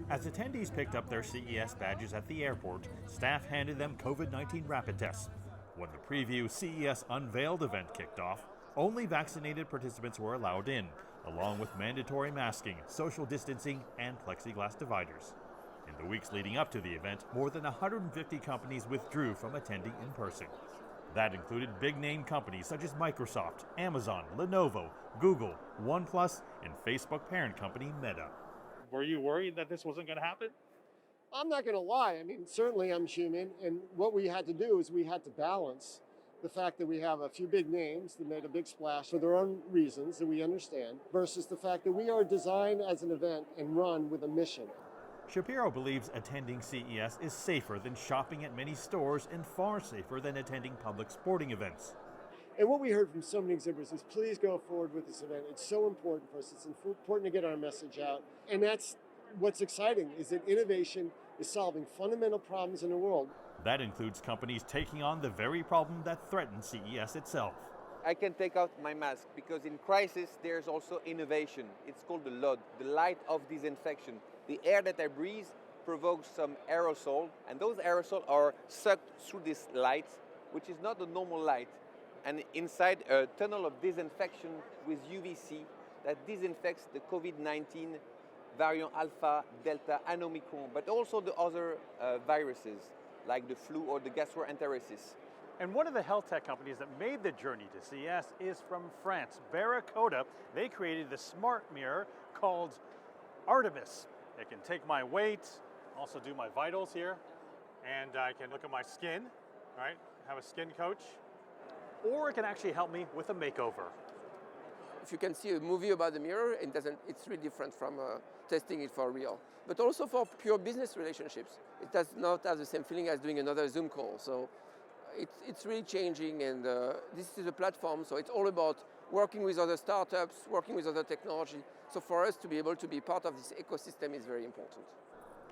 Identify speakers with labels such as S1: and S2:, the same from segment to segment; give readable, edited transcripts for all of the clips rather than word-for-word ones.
S1: As attendees picked up their CES badges at the airport, staff handed them COVID-19 rapid tests. When the preview CES Unveiled event kicked off, only vaccinated participants were allowed in, along with mandatory masking, social distancing, and plexiglass dividers. In the weeks leading up to the event, more than 150 companies withdrew from attending in person. That included big-name companies such as Microsoft, Amazon, Lenovo, Google, OnePlus, and Facebook parent company Meta. Were you worried that this wasn't going to happen?
S2: I'm not going to lie. I mean, certainly I'm human, and what we had to do is we had to balance the fact that we have a few big names that made a big splash for their own reasons that we understand, versus the fact that we are designed as an event and run with a mission.
S1: Shapiro believes attending CES is safer than shopping at many stores and far safer than attending public sporting events.
S2: And what we heard from so many exhibitors is, please go forward with this event. It's so important for us. It's important to get our message out. And that's what's exciting, is that innovation is solving fundamental problems in the world.
S1: That includes companies taking on the very problem that threatens CES itself.
S3: I can take out my mask because in crisis there's also innovation. It's called the LOD, the light of disinfection. The air that I breathe provokes some aerosol, and those aerosols are sucked through this light, which is not the normal light. And inside a tunnel of disinfection with UVC that disinfects the COVID-19 variant Alpha, Delta, and Omicron, but also the other viruses like the flu or the gastroenteritis.
S1: And one of the health tech companies that made the journey to CES is from France, Barracuda. They created the smart mirror called Artemis. It can take my weight, also do my vitals here, and I can look at my skin, right? Have a skin coach, or it can actually help me with a makeover.
S4: If you can see a movie about the mirror, it's really different from testing it for real. But also for pure business relationships, it does not have the same feeling as doing another Zoom call. So it's really changing, and this is a platform, so it's all about working with other startups, working with other technology. So for us to be able to be part of this ecosystem is very important.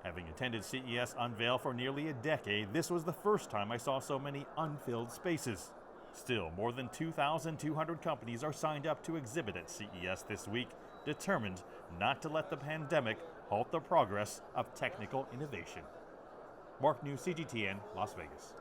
S1: Having attended CES Unveil for nearly a decade, this was the first time I saw so many unfilled spaces. Still, more than 2,200 companies are signed up to exhibit at CES this week, determined not to let the pandemic halt the progress of technical innovation. Mark New, CGTN, Las Vegas.